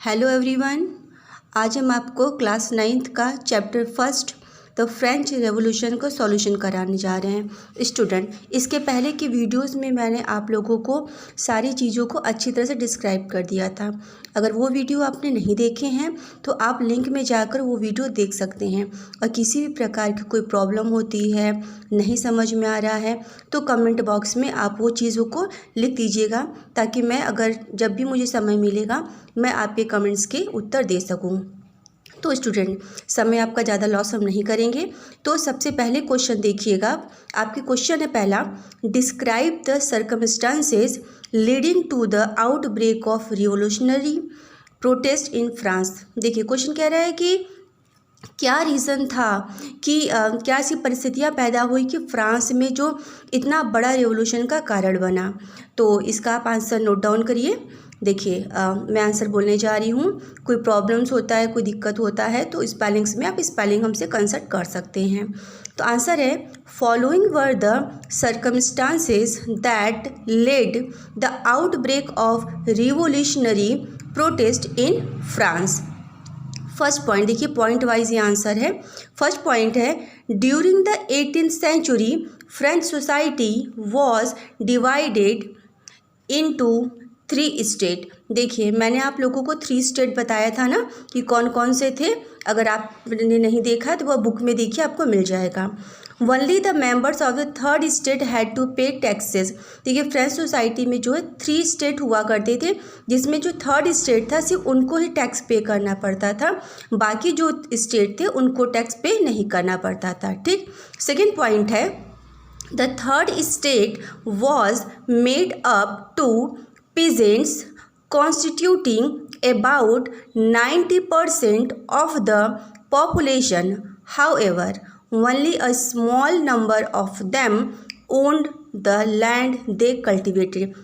Hello everyone. आज हम आपको क्लास 9th का chapter first the French revolution को सॉल्यूशन कराने जा रहे हैं स्टूडेंट। इसके पहले की वीडियोस में मैंने आप लोगों को सारी चीज़ों को अच्छी तरह से डिस्क्राइब कर दिया था। अगर वो वीडियो आपने नहीं देखे हैं तो आप लिंक में जाकर वो वीडियो देख सकते हैं। और किसी भी प्रकार की कोई प्रॉब्लम होती है, नहीं समझ में आ रहा है, तो कमेंट बॉक्स में आप वो चीज़ों को लिख दीजिएगा, ताकि मैं जब भी मुझे समय मिलेगा मैं आपके कमेंट्स के उत्तर दे सकूं। तो स्टूडेंट, समय आपका ज़्यादा लॉस हम नहीं करेंगे। तो सबसे पहले क्वेश्चन देखिएगा। आपके क्वेश्चन है पहला, describe the circumstances leading to the outbreak of revolutionary protest in France. देखिए क्वेश्चन कह रहा है कि क्या रीज़न था कि क्या ऐसी परिस्थितियाँ पैदा हुई कि फ्रांस में जो इतना बड़ा रिवोल्यूशन का कारण बना। तो इसका आप आंसर नोट डाउन करिए। देखिए मैं आंसर बोलने जा रही हूँ। कोई प्रॉब्लम्स होता है, कोई दिक्कत होता है तो स्पेलिंग्स में आप स्पेलिंग हमसे कंसल्ट कर सकते हैं। तो आंसर है, following were the circumstances that led the outbreak of revolutionary protest in France. First point देखिए, पॉइंट वाइज ये आंसर है। फर्स्ट पॉइंट है, during the 18th century French society was divided into 3 state. देखिए मैंने आप लोगों को 3 स्टेट बताया था ना कि कौन कौन से थे। अगर आपने नहीं देखा तो वह बुक में देखिए, आपको मिल जाएगा। Only the members of the 3rd state had to pay taxes. देखिए फ्रेंच सोसाइटी में जो है 3 स्टेट हुआ करते थे, जिसमें जो 3rd स्टेट था सिर्फ उनको ही टैक्स पे करना पड़ता था, बाकी जो स्टेट थे उनको टैक्स पे नहीं करना पड़ता था। ठीक। सेकेंड पॉइंट है, the 3rd state was made up to peasants constituting about 90% of the population. However, only a small number of them owned the land they cultivated.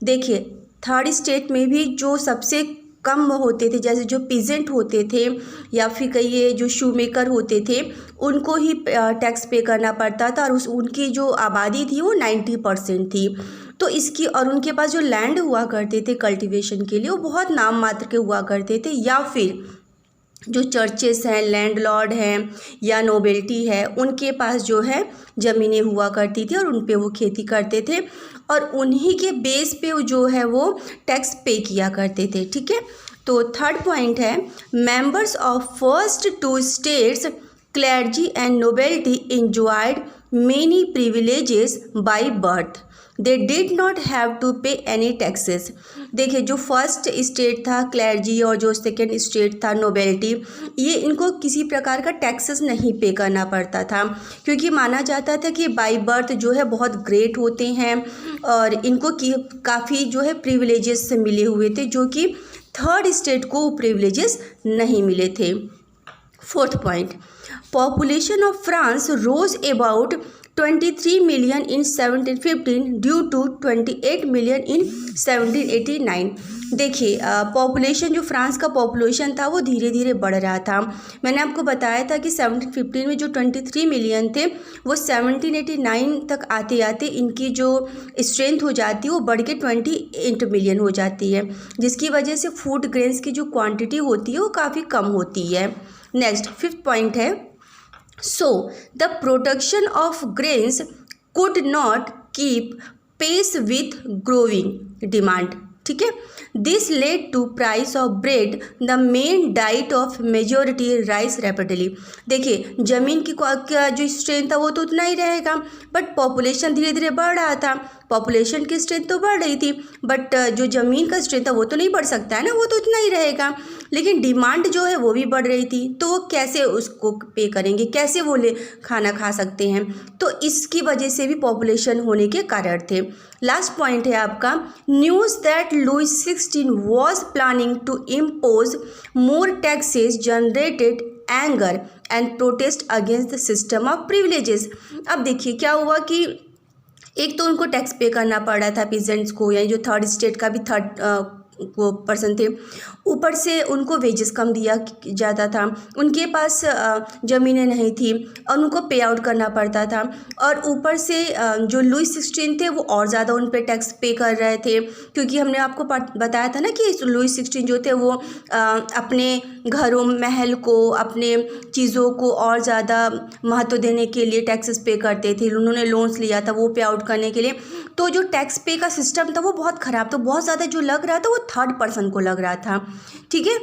देखिए 3rd स्टेट में भी जो सबसे कम होते थे, जैसे जो पीजेंट होते थे या फिर कहिए जो शू मेकर होते थे, उनको ही टैक्स पे करना पड़ता था। और उनकी जो आबादी थी वो 90% थी। तो इसकी और उनके पास जो लैंड हुआ करते थे कल्टीवेशन के लिए, वो बहुत नाम मात्र के हुआ करते थे, या फिर जो चर्चेस हैं, लैंडलॉर्ड हैं या नोबेल्टी है, उनके पास जो है ज़मीनें हुआ करती थी और उन पे वो खेती करते थे और उन्हीं के बेस पे जो है वो टैक्स पे किया करते थे। ठीक है। तो थर्ड पॉइंट है, members of first 2 states clergy and nobility enjoyed many privileges by birth, they did not have to pay any taxes. देखिए जो फर्स्ट स्टेट था क्लर्जी और जो सेकेंड स्टेट था नोबेल्टी, ये इनको किसी प्रकार का टैक्सेस नहीं पे करना पड़ता था, क्योंकि माना जाता था कि बाय बर्थ जो है बहुत ग्रेट होते हैं और इनको काफ़ी जो है प्रिविलेजेस मिले हुए थे, जो कि 3rd स्टेट को प्रिविलेजेस नहीं मिले थे। Fourth point, population of France rose about 23 million in 1715 due to 28 million in 1789। देखिए पॉपुलेशन जो फ्रांस का पॉपुलेशन था वो धीरे धीरे बढ़ रहा था। मैंने आपको बताया था कि 1715 में जो 23 मिलियन थे वो 1789 तक आते आते इनकी जो स्ट्रेंथ हो जाती है वो बढ़ के 28 मिलियन हो जाती है, जिसकी वजह से फूड ग्रेन्स की जो क्वांटिटी होती है वो काफ़ी कम होती है। नेक्स्ट 5th पॉइंट है, so the production of grains could not keep pace with growing demand। ठीक है। This led to price of bread the main diet of majority rise rapidly. देखिए ज़मीन की जो स्ट्रेंथ था वो तो उतना ही रहेगा, बट पॉपुलेशन धीरे धीरे बढ़ रहा था। पॉपुलेशन की स्ट्रेंथ तो बढ़ रही थी, बट जो ज़मीन का स्ट्रेंथ था वो तो नहीं बढ़ सकता है ना, वो तो उतना ही रहेगा। लेकिन डिमांड जो है वो भी बढ़ रही थी, तो वो कैसे उसको पे करेंगे, कैसे वो खाना खा सकते हैं। तो इसकी वजह से भी पॉपुलेशन होने के कारण थे। लास्ट पॉइंट है आपका, news that Louis 16 was planning to impose more taxes generated anger and protest against the system of privileges. अब देखिए क्या हुआ कि एक तो उनको टैक्स पे करना पड़ रहा था पीजेंट्स को, यानी जो 3rd स्टेट का भी वो पर्सन थे। ऊपर से उनको वेजेस कम दिया जाता था, उनके पास ज़मीनें नहीं थी और उनको पे आउट करना पड़ता था। और ऊपर से जो लुई 16 थे वो और ज़्यादा उन पे टैक्स पे कर रहे थे, क्योंकि हमने आपको बताया था ना कि लुई 16 जो थे वो अपने घरों महल को, अपने चीज़ों को और ज़्यादा महत्व देने के लिए टैक्सेस पे करते थे। उन्होंने लोन्स लिया था वो पे आउट करने के लिए। तो जो टैक्स पे का सिस्टम था वो बहुत ख़राब था, बहुत ज़्यादा जो लग रहा था वो थर्ड पर्सन को लग रहा था। ठीक है,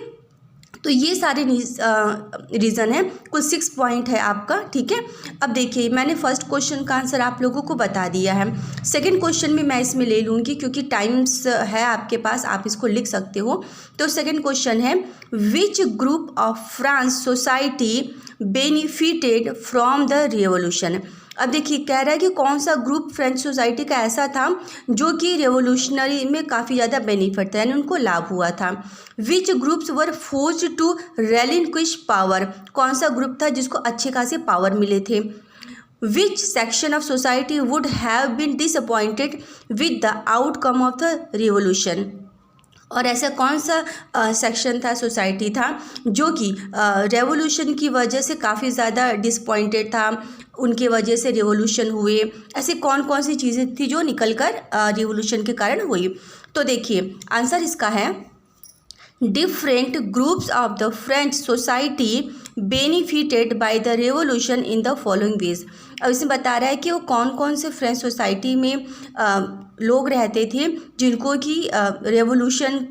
तो ये सारे रीज़न है, कुल 6 पॉइंट है आपका। ठीक है, अब देखिए मैंने फर्स्ट क्वेश्चन का आंसर आप लोगों को बता दिया है। सेकंड क्वेश्चन भी मैं इसमें ले लूँगी क्योंकि टाइम्स है आपके पास, आप इसको लिख सकते हो। तो सेकंड क्वेश्चन है, which group of France society benefited from the revolution. अब देखिए कह रहा है कि कौन सा ग्रुप फ्रेंच सोसाइटी का ऐसा था जो कि रेवोल्यूशनरी में काफ़ी ज़्यादा बेनिफिट था, यानी उनको लाभ हुआ था। Which groups were forced to relinquish power, कौन सा ग्रुप था जिसको अच्छे खासे पावर मिले थे। Which section of society would have been disappointed with the outcome of the revolution, और ऐसा कौन सा सेक्शन था, सोसाइटी था जो कि रेवोल्यूशन की वजह से काफ़ी ज़्यादा डिसपॉइंटेड था, उनके वजह से रिवोल्यूशन हुए। ऐसे कौन कौन सी चीज़ें थी जो निकलकर रिवोल्यूशन के कारण हुई। तो देखिए आंसर इसका है, different groups of the French society benefited by the revolution in the following veg. अब इसमें बता रहा है कि वो कौन कौन से फ्रेंच सोसाइटी में लोग रहते थे जिनको कि रेवोल्यूशन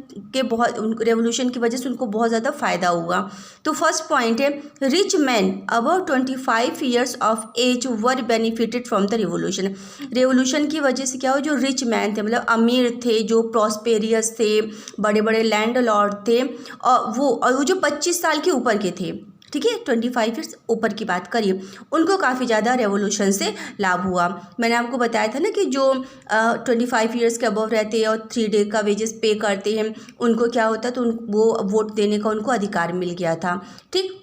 की वजह से उनको बहुत ज़्यादा फ़ायदा हुआ। तो फर्स्ट पॉइंट है, rich man above 25 years of age were benefited from the revolution. Revolution की वजह से क्या हो, जो रिच मैन थे मतलब अमीर थे, जो प्रॉस्पेरियस थे, बड़े बड़े लैंड लॉर्ड थे, और वो जो 25 साल के ऊपर के थे, ठीक है 25 ईयर्स ऊपर की बात करिए, उनको काफ़ी ज़्यादा रेवोल्यूशन से लाभ हुआ। मैंने आपको बताया था ना कि जो 25 ईयर्स के अबव रहते हैं और 3 डे का वेजेस पे करते हैं, उनको क्या होता है, तो वो वोट देने का उनको अधिकार मिल गया था। ठीक,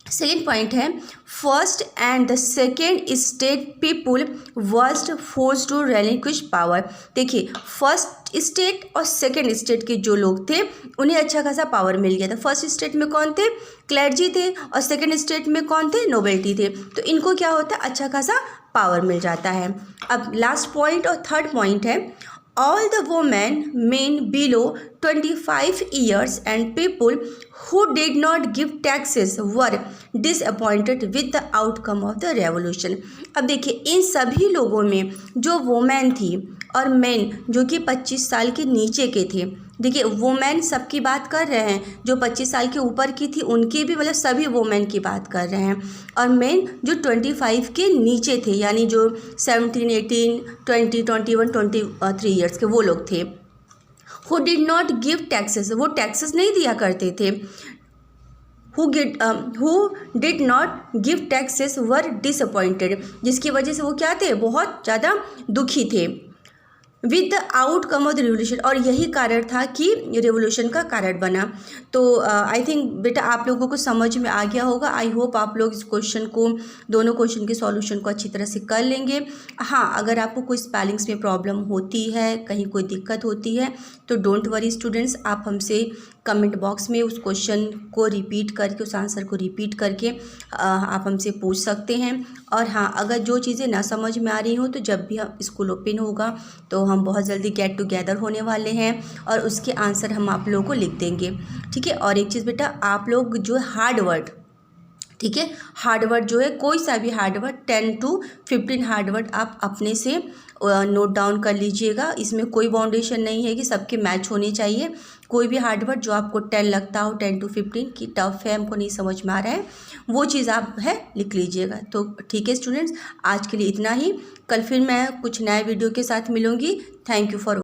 सेकेंड पॉइंट है, first and the second state people वर्स्ट फोर्स टू रेलिक्विश पावर। देखिए फर्स्ट स्टेट और सेकेंड स्टेट के जो लोग थे उन्हें अच्छा खासा पावर मिल गया था। फर्स्ट स्टेट में कौन थे, क्लर्जी थे, और सेकेंड स्टेट में कौन थे, नोबेल्टी थे। तो इनको क्या होता है, अच्छा खासा पावर मिल जाता है। अब लास्ट पॉइंट और थर्ड पॉइंट है, all the women men below 25 years and people who did not give taxes were disappointed with the outcome of the revolution। अब देखिए इन सभी लोगों में जो वोमेन थी और मेन जो कि 25 साल के नीचे के थे, देखिए वोमेन सबकी बात कर रहे हैं, जो 25 साल के ऊपर की थी उनकी भी, मतलब सभी वोमेन की बात कर रहे हैं, और मेन जो 25 के नीचे थे, यानी जो 17, 18, 20, 21, 23 ईयर्स के वो लोग थे। Who did not give taxes, वो टैक्सेस नहीं दिया करते थे। Who did not give taxes were disappointed, जिसकी वजह से वो क्या थे, बहुत ज़्यादा दुखी थे। With the outcome of the revolution, और यही कारण था कि रिवोल्यूशन का कारण बना। तो आई थिंक बेटा आप लोगों को समझ में आ गया होगा। आई होप आप लोग इस क्वेश्चन को, दोनों क्वेश्चन के सॉल्यूशन को अच्छी तरह से कर लेंगे। हाँ, अगर आपको कोई स्पेलिंग्स में प्रॉब्लम होती है, कहीं कोई दिक्कत होती है, तो डोंट वरी स्टूडेंट्स, आप हमसे कमेंट बॉक्स में उस क्वेश्चन को रिपीट करके, उस आंसर को रिपीट करके आप हमसे पूछ सकते हैं। और हाँ, अगर जो चीज़ें ना समझ में आ रही हो तो जब भी हम स्कूल ओपन होगा तो हम बहुत जल्दी गेट टुगेदर होने वाले हैं और उसके आंसर हम आप लोगों को लिख देंगे। ठीक है, और एक चीज़ बेटा, आप लोग जो हार्ड वर्ड, ठीक है, हार्ड वर्ड जो है, कोई सा भी hard word 10 to 15 hard word आप अपने से नोट डाउन कर लीजिएगा। इसमें कोई बाउंडेशन नहीं है कि सबके मैच होने चाहिए। कोई भी हार्ड वर्ड जो आपको 10 लगता हो, 10 to 15 की टफ है, हमको नहीं समझ में आ रहा है, वो चीज़ आप है लिख लीजिएगा। तो ठीक है स्टूडेंट्स, आज के लिए इतना ही। कल फिर मैं कुछ नए वीडियो के साथ मिलूँगी। Thank you for